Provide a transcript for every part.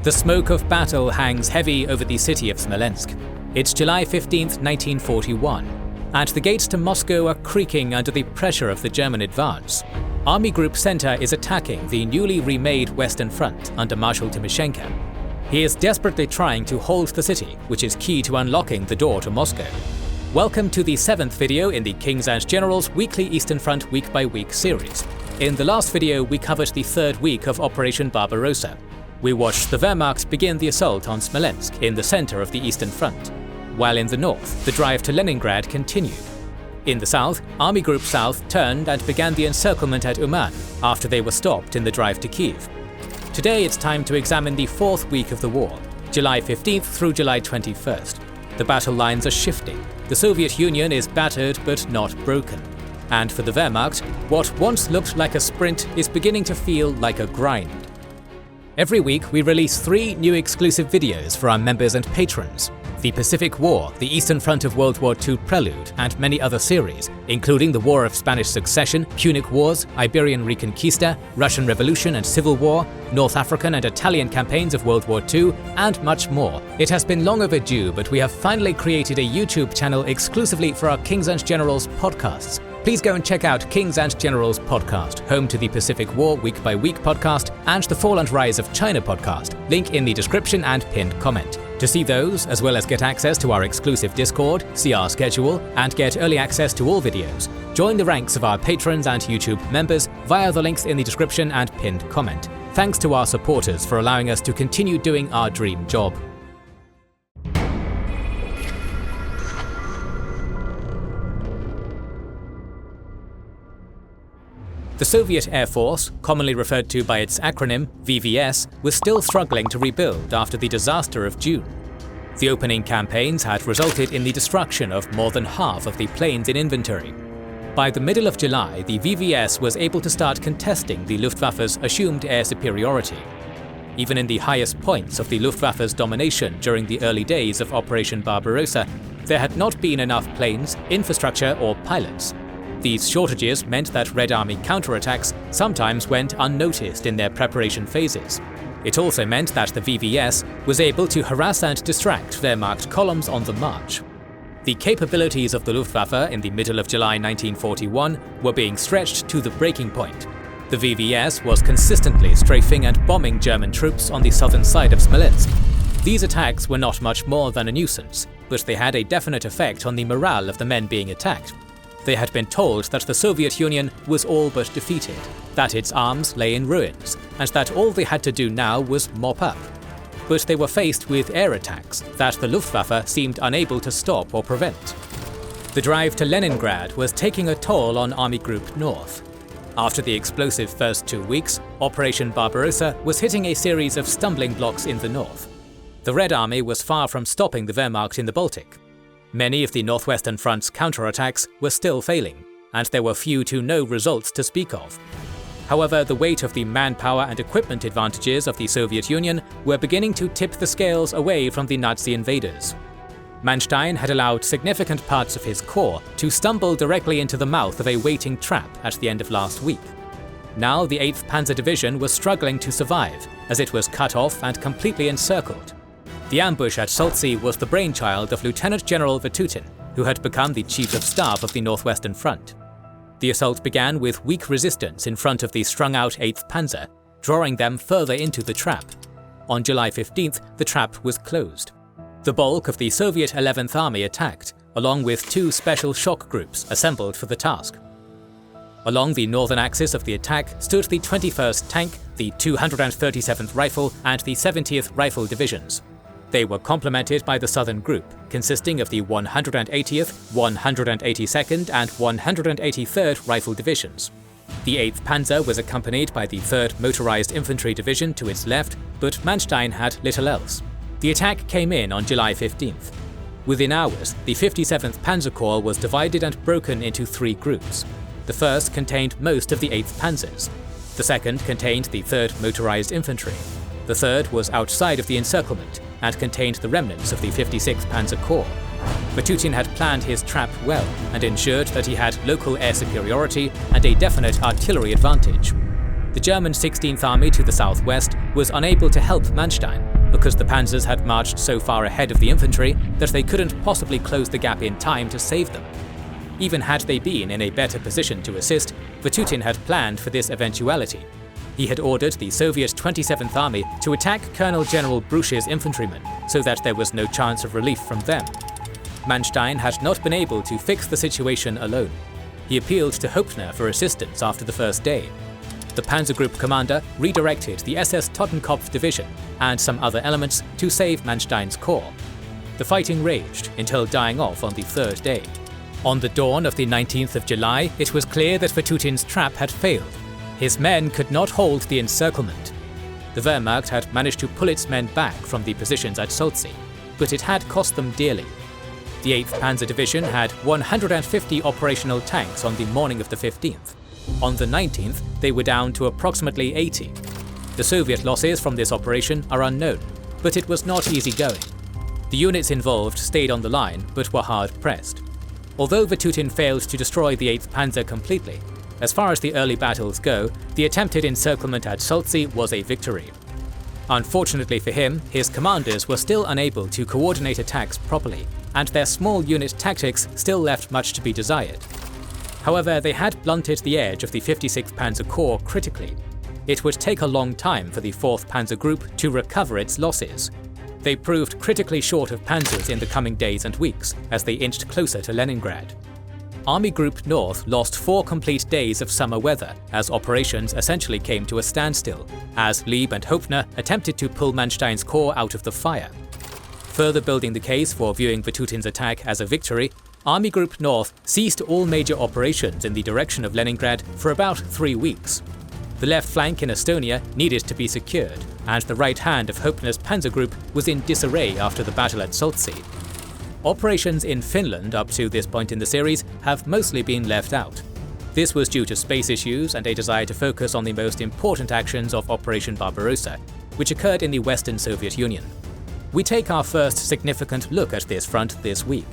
The smoke of battle hangs heavy over the city of Smolensk. It's July 15, 1941, and the gates to Moscow are creaking under the pressure of the German advance. Army Group Center is attacking the newly remade Western Front under Marshal Timoshenko. He is desperately trying to hold the city, which is key to unlocking the door to Moscow. Welcome to the 7th video in the Kings and Generals Weekly Eastern Front Week by Week series. In the last video, we covered the 3rd week of Operation Barbarossa. We watched the Wehrmacht begin the assault on Smolensk in the center of the Eastern Front, while in the north, the drive to Leningrad continued. In the south, Army Group South turned and began the encirclement at Uman after they were stopped in the drive to Kiev. Today it's time to examine the 4th week of the war, July 15th through July 21st. The battle lines are shifting. The Soviet Union is battered but not broken. And for the Wehrmacht, what once looked like a sprint is beginning to feel like a grind. Every week we release 3 new exclusive videos for our members and patrons. The Pacific War, the Eastern Front of World War II Prelude, and many other series, including the War of Spanish Succession, Punic Wars, Iberian Reconquista, Russian Revolution and Civil War, North African and Italian campaigns of World War II, and much more. It has been long overdue, but we have finally created a YouTube channel exclusively for our Kings and Generals podcasts. Please go and check out Kings and Generals podcast, home to the Pacific War Week by Week podcast and the Fall and Rise of China podcast, link in the description and pinned comment. To see those, as well as get access to our exclusive Discord, see our schedule, and get early access to all videos, join the ranks of our patrons and YouTube members via the links in the description and pinned comment. Thanks to our supporters for allowing us to continue doing our dream job. The Soviet Air Force, commonly referred to by its acronym VVS, was still struggling to rebuild after the disaster of June. The opening campaigns had resulted in the destruction of more than half of the planes in inventory. By the middle of July, the VVS was able to start contesting the Luftwaffe's assumed air superiority. Even in the highest points of the Luftwaffe's domination during the early days of Operation Barbarossa, there had not been enough planes, infrastructure, or pilots. These shortages meant that Red Army counterattacks sometimes went unnoticed in their preparation phases. It also meant that the VVS was able to harass and distract Wehrmacht columns on the march. The capabilities of the Luftwaffe in the middle of July 1941 were being stretched to the breaking point. The VVS was consistently strafing and bombing German troops on the southern side of Smolensk. These attacks were not much more than a nuisance, but they had a definite effect on the morale of the men being attacked. They had been told that the Soviet Union was all but defeated, that its arms lay in ruins, and that all they had to do now was mop up. But they were faced with air attacks that the Luftwaffe seemed unable to stop or prevent. The drive to Leningrad was taking a toll on Army Group North. After the explosive first 2 weeks, Operation Barbarossa was hitting a series of stumbling blocks in the north. The Red Army was far from stopping the Wehrmacht in the Baltic. Many of the Northwestern Front's counterattacks were still failing, and there were few to no results to speak of. However, the weight of the manpower and equipment advantages of the Soviet Union were beginning to tip the scales away from the Nazi invaders. Manstein had allowed significant parts of his corps to stumble directly into the mouth of a waiting trap at the end of last week. Now the 8th Panzer Division was struggling to survive, as it was cut off and completely encircled. The ambush at Soltsy was the brainchild of Lieutenant General Vatutin, who had become the Chief of Staff of the Northwestern Front. The assault began with weak resistance in front of the strung-out 8th Panzer, drawing them further into the trap. On July 15th, the trap was closed. The bulk of the Soviet 11th Army attacked, along with 2 special shock groups assembled for the task. Along the northern axis of the attack stood the 21st Tank, the 237th Rifle, and the 70th Rifle Divisions. They were complemented by the southern group, consisting of the 180th, 182nd and 183rd Rifle Divisions. The 8th Panzer was accompanied by the 3rd Motorized Infantry Division to its left, but Manstein had little else. The attack came in on July 15th. Within hours, the 57th Panzer Corps was divided and broken into 3 groups. The first contained most of the 8th Panzers. The second contained the 3rd Motorized Infantry. The third was outside of the encirclement and contained the remnants of the 56th Panzer Corps. Vatutin had planned his trap well and ensured that he had local air superiority and a definite artillery advantage. The German 16th Army to the southwest was unable to help Manstein. because the panzers had marched so far ahead of the infantry that they couldn't possibly close the gap in time to save them. Even had they been in a better position to assist, Vatutin had planned for this eventuality. He had ordered the Soviet 27th Army to attack Colonel General Bruch's infantrymen, so that there was no chance of relief from them. Manstein had not been able to fix the situation alone. He appealed to Hauptner for assistance after the first day. The Panzer Group commander redirected the SS Totenkopf division and some other elements to save Manstein's corps. The fighting raged until dying off on the third day. On the dawn of the 19th of July, it was clear that Vatutin's trap had failed. His men could not hold the encirclement. The Wehrmacht had managed to pull its men back from the positions at Soltsy, but it had cost them dearly. The 8th Panzer Division had 150 operational tanks on the morning of the 15th. On the 19th, they were down to approximately 80. The Soviet losses from this operation are unknown, but it was not easy going. The units involved stayed on the line, but were hard pressed. Although Vatutin failed to destroy the 8th Panzer completely, as far as the early battles go, the attempted encirclement at Soltsy was a victory. Unfortunately for him, his commanders were still unable to coordinate attacks properly, and their small unit tactics still left much to be desired. However, they had blunted the edge of the 56th Panzer Corps critically. It would take a long time for the 4th Panzer Group to recover its losses. They proved critically short of panzers in the coming days and weeks as they inched closer to Leningrad. Army Group North lost 4 complete days of summer weather as operations essentially came to a standstill, as Lieb and Hauptner attempted to pull Manstein's corps out of the fire. Further building the case for viewing Vatutin's attack as a victory, Army Group North ceased all major operations in the direction of Leningrad for about 3 weeks. The left flank in Estonia needed to be secured, and the right hand of Hauptner's Panzer Group was in disarray after the battle at Soltsy. Operations in Finland up to this point in the series have mostly been left out. This was due to space issues and a desire to focus on the most important actions of Operation Barbarossa, which occurred in the Western Soviet Union. We take our first significant look at this front this week.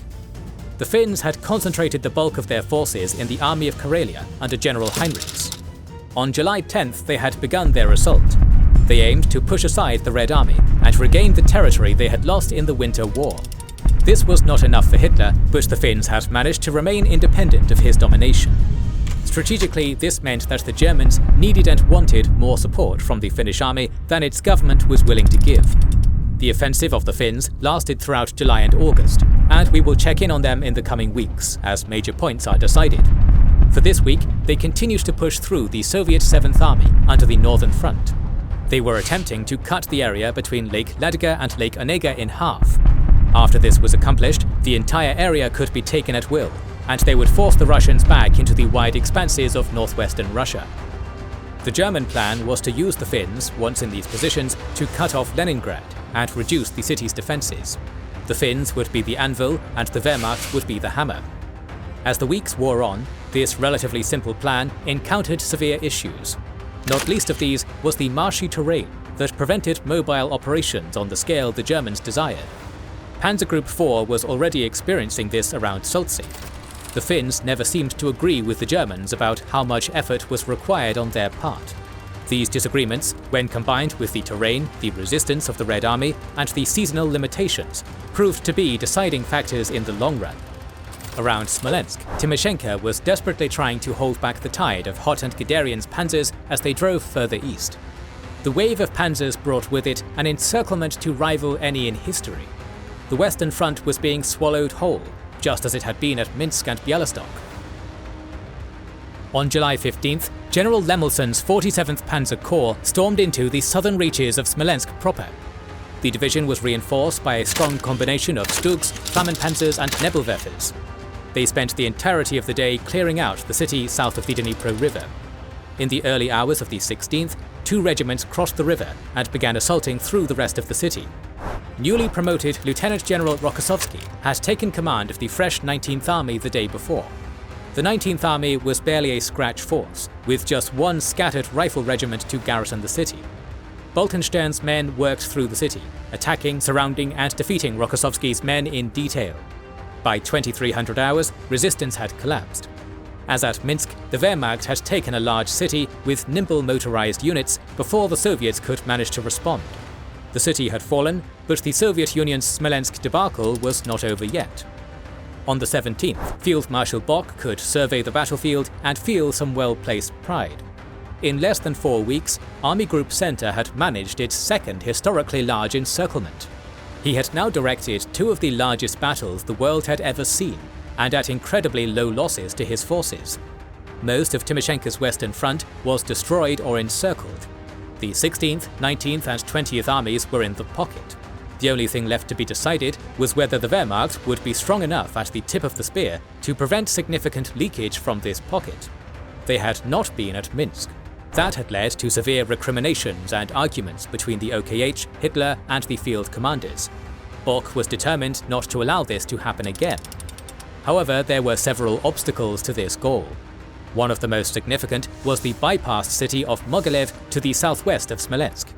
The Finns had concentrated the bulk of their forces in the Army of Karelia under General Heinrichs. On July 10th, they had begun their assault. They aimed to push aside the Red Army and regain the territory they had lost in the Winter War. This was not enough for Hitler, but the Finns had managed to remain independent of his domination. Strategically, this meant that the Germans needed and wanted more support from the Finnish army than its government was willing to give. The offensive of the Finns lasted throughout July and August, and we will check in on them in the coming weeks as major points are decided. For this week, they continued to push through the Soviet 7th Army under the Northern Front. They were attempting to cut the area between Lake Ladoga and Lake Onega in half. After this was accomplished, the entire area could be taken at will, and they would force the Russians back into the wide expanses of northwestern Russia. The German plan was to use the Finns, once in these positions, to cut off Leningrad and reduce the city's defences. The Finns would be the anvil and the Wehrmacht would be the hammer. As the weeks wore on, this relatively simple plan encountered severe issues. Not least of these was the marshy terrain that prevented mobile operations on the scale the Germans desired. Panzer Group 4 was already experiencing this around Soltsy. The Finns never seemed to agree with the Germans about how much effort was required on their part. These disagreements, when combined with the terrain, the resistance of the Red Army, and the seasonal limitations, proved to be deciding factors in the long run. Around Smolensk, Timoshenko was desperately trying to hold back the tide of Hot and Guderian's panzers as they drove further east. The wave of panzers brought with it an encirclement to rival any in history. The Western Front was being swallowed whole, just as it had been at Minsk and Bialystok. On July 15th, General Lemelson's 47th Panzer Corps stormed into the southern reaches of Smolensk proper. The division was reinforced by a strong combination of Stugs, Flammenpanzers and Nebelwerfers. They spent the entirety of the day clearing out the city south of the Dnipro River. In the early hours of the 16th, 2 regiments crossed the river and began assaulting through the rest of the city. Newly promoted Lieutenant General Rokossovsky had taken command of the fresh 19th Army the day before. The 19th Army was barely a scratch force, with just 1 scattered rifle regiment to garrison the city. Boltenstern's men worked through the city, attacking, surrounding and defeating Rokossovsky's men in detail. By 2300 hours, resistance had collapsed. As at Minsk, the Wehrmacht had taken a large city with nimble motorized units before the Soviets could manage to respond. The city had fallen, but the Soviet Union's Smolensk debacle was not over yet. On the 17th, Field Marshal Bock could survey the battlefield and feel some well-placed pride. In less than 4 weeks, Army Group Center had managed its second historically large encirclement. He had now directed 2 of the largest battles the world had ever seen, and at incredibly low losses to his forces. Most of Timoshenko's Western Front was destroyed or encircled. The 16th, 19th and 20th armies were in the pocket. The only thing left to be decided was whether the Wehrmacht would be strong enough at the tip of the spear to prevent significant leakage from this pocket. They had not been at Minsk. That had led to severe recriminations and arguments between the OKH, Hitler and the field commanders. Bock was determined not to allow this to happen again. However, there were several obstacles to this goal. One of the most significant was the bypassed city of Mogilev to the southwest of Smolensk.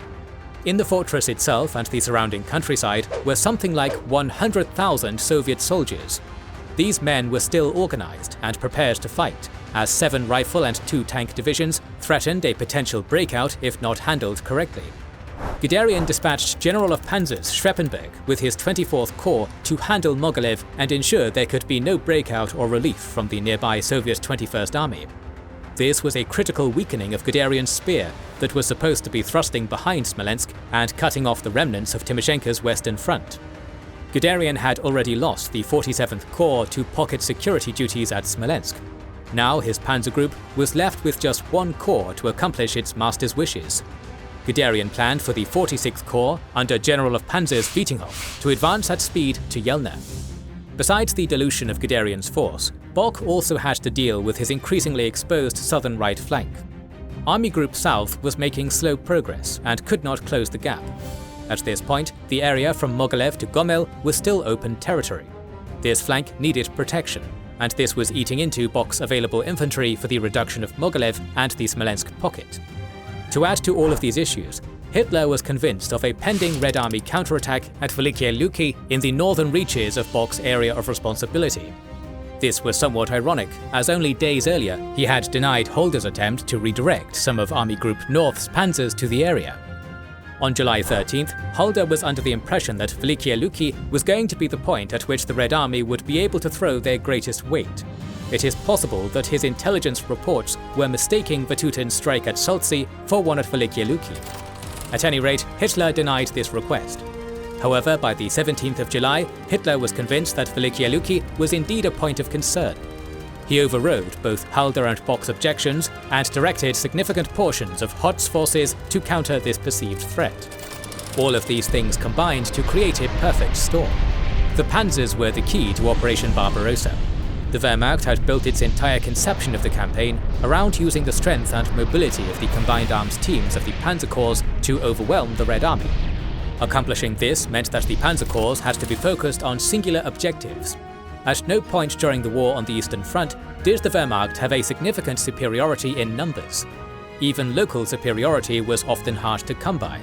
In the fortress itself and the surrounding countryside were something like 100,000 Soviet soldiers. These men were still organized and prepared to fight, as 7 rifle and 2 tank divisions threatened a potential breakout if not handled correctly. Guderian dispatched General of Panzers Schweppenberg with his 24th Corps to handle Mogilev and ensure there could be no breakout or relief from the nearby Soviet 21st Army. This was a critical weakening of Guderian's spear that was supposed to be thrusting behind Smolensk and cutting off the remnants of Timoshenko's Western Front. Guderian had already lost the 47th Corps to pocket security duties at Smolensk. Now his panzer group was left with just 1 corps to accomplish its master's wishes. Guderian planned for the 46th Corps, under General of Panzers Vatutin, to advance at speed to Yelna. Besides the dilution of Guderian's force, Bock also had to deal with his increasingly exposed southern right flank. Army Group South was making slow progress and could not close the gap. At this point, the area from Mogilev to Gomel was still open territory. This flank needed protection, and this was eating into Bock's available infantry for the reduction of Mogilev and the Smolensk pocket. To add to all of these issues, Hitler was convinced of a pending Red Army counterattack at Velikie Luki in the northern reaches of Bock's area of responsibility. This was somewhat ironic, as only days earlier he had denied Holder's attempt to redirect some of Army Group North's panzers to the area. On July 13th, Holder was under the impression that Velikie Luki was going to be the point at which the Red Army would be able to throw their greatest weight. It is possible that his intelligence reports were mistaking Vatutin's strike at Soltsy for one at Velikie Luki. At any rate, Hitler denied this request. However, by the 17th of July, Hitler was convinced that Velikie Luki was indeed a point of concern. He overrode both Halder and Bock's objections and directed significant portions of Hoth's forces to counter this perceived threat. All of these things combined to create a perfect storm. The panzers were the key to Operation Barbarossa. The Wehrmacht had built its entire conception of the campaign around using the strength and mobility of the combined arms teams of the Panzer Corps to overwhelm the Red Army. Accomplishing this meant that the Panzer Corps had to be focused on singular objectives. At no point during the war on the Eastern Front did the Wehrmacht have a significant superiority in numbers. Even local superiority was often hard to come by.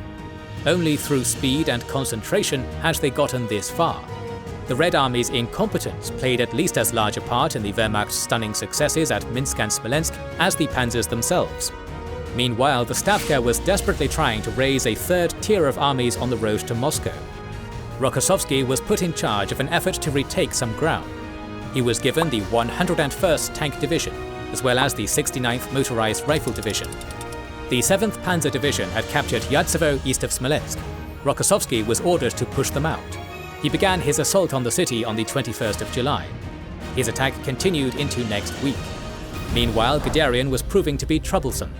Only through speed and concentration had they gotten this far. The Red Army's incompetence played at least as large a part in the Wehrmacht's stunning successes at Minsk and Smolensk as the panzers themselves. Meanwhile, the Stavka was desperately trying to raise a third tier of armies on the road to Moscow. Rokossovsky was put in charge of an effort to retake some ground. He was given the 101st Tank Division, as well as the 69th Motorized Rifle Division. The 7th Panzer Division had captured Yadsevo east of Smolensk. Rokossovsky was ordered to push them out. He began his assault on the city on the 21st of July. His attack continued into next week. Meanwhile, Guderian was proving to be troublesome.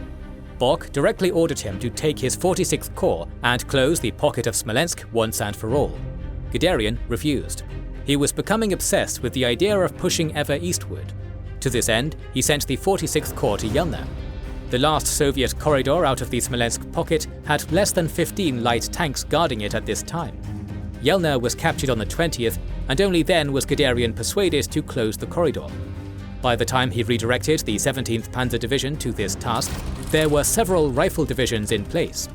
Bock directly ordered him to take his 46th Corps and close the pocket of Smolensk once and for all. Guderian refused. He was becoming obsessed with the idea of pushing ever eastward. To this end, he sent the 46th Corps to Yelna. The last Soviet corridor out of the Smolensk pocket had less than 15 light tanks guarding it at this time. Yelna was captured on the 20th, and only then was Guderian persuaded to close the corridor. By the time he redirected the 17th Panzer Division to this task, there were several rifle divisions in place.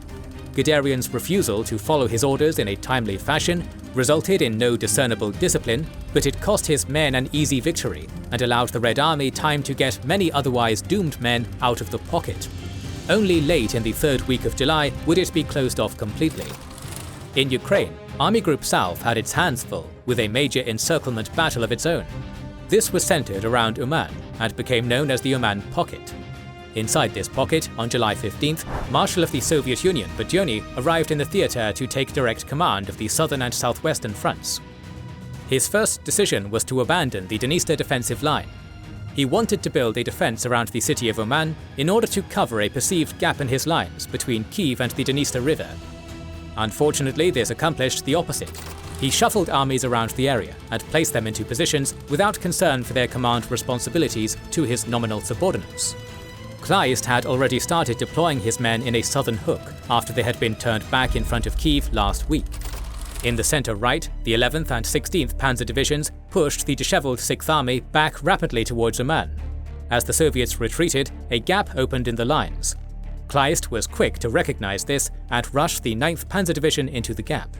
Guderian's refusal to follow his orders in a timely fashion resulted in no discernible discipline, but it cost his men an easy victory and allowed the Red Army time to get many otherwise doomed men out of the pocket. Only late in the third week of July would it be closed off completely. In Ukraine, Army Group South had its hands full with a major encirclement battle of its own. This was centered around Uman and became known as the Uman Pocket. Inside this pocket, on July 15th, Marshal of the Soviet Union Vatutin arrived in the theatre to take direct command of the southern and southwestern fronts. His first decision was to abandon the Dniester defensive line. He wanted to build a defense around the city of Uman in order to cover a perceived gap in his lines between Kiev and the Dniester River. Unfortunately, this accomplished the opposite. He shuffled armies around the area and placed them into positions without concern for their command responsibilities to his nominal subordinates. Kleist had already started deploying his men in a southern hook after they had been turned back in front of Kiev last week. In the center-right, the 11th and 16th Panzer Divisions pushed the disheveled 6th Army back rapidly towards Uman. As the Soviets retreated, a gap opened in the lines. Kleist was quick to recognize this and rushed the 9th Panzer Division into the gap.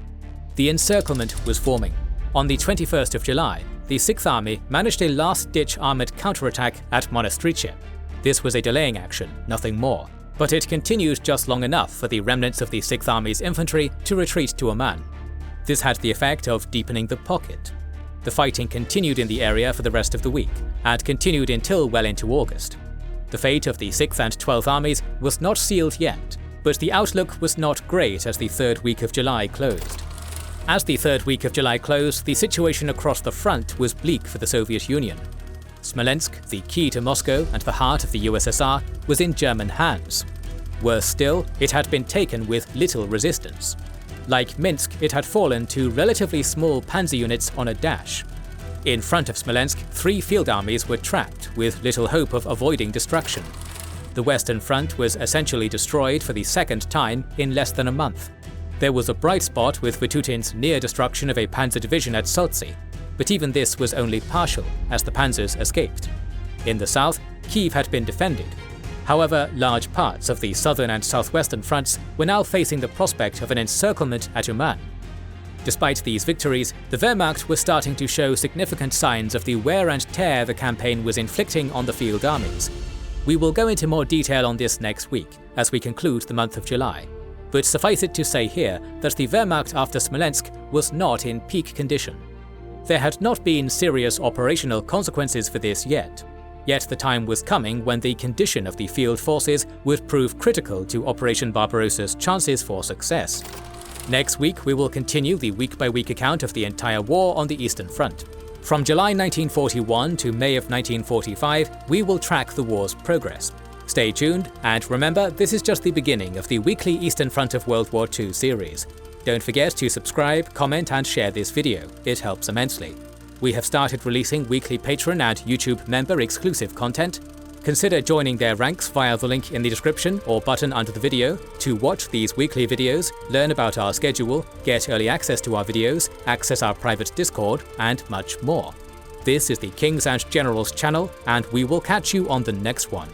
The encirclement was forming. On the 21st of July, the 6th Army managed a last-ditch armoured counterattack at Monastrice. This was a delaying action, nothing more, but it continued just long enough for the remnants of the 6th Army's infantry to retreat to Uman. This had the effect of deepening the pocket. The fighting continued in the area for the rest of the week, and continued until well into August. The fate of the 6th and 12th Armies was not sealed yet, but the outlook was not great as the third week of July closed. As the third week of July closed, the situation across the front was bleak for the Soviet Union. Smolensk, the key to Moscow and the heart of the USSR, was in German hands. Worse still, it had been taken with little resistance. Like Minsk, it had fallen to relatively small panzer units on a dash. In front of Smolensk, 3 field armies were trapped, with little hope of avoiding destruction. The Western Front was essentially destroyed for the second time in less than a month. There was a bright spot with Vatutin's near destruction of a panzer division at Soltsy, but even this was only partial, as the panzers escaped. In the south, Kiev had been defended. However, large parts of the southern and southwestern fronts were now facing the prospect of an encirclement at Uman. Despite these victories, the Wehrmacht was starting to show significant signs of the wear and tear the campaign was inflicting on the field armies. We will go into more detail on this next week, as we conclude the month of July. But suffice it to say here that the Wehrmacht after Smolensk was not in peak condition. There had not been serious operational consequences for this yet. Yet the time was coming when the condition of the field forces would prove critical to Operation Barbarossa's chances for success. Next week, we will continue the week-by-week account of the entire war on the Eastern Front. From July 1941 to May of 1945, we will track the war's progress. Stay tuned, and remember, this is just the beginning of the weekly Eastern Front of World War II series. Don't forget to subscribe, comment and share this video, it helps immensely. We have started releasing weekly Patreon and YouTube member exclusive content. Consider joining their ranks via the link in the description or button under the video to watch these weekly videos, learn about our schedule, get early access to our videos, access our private Discord, and much more. This is the Kings and Generals channel, and we will catch you on the next one.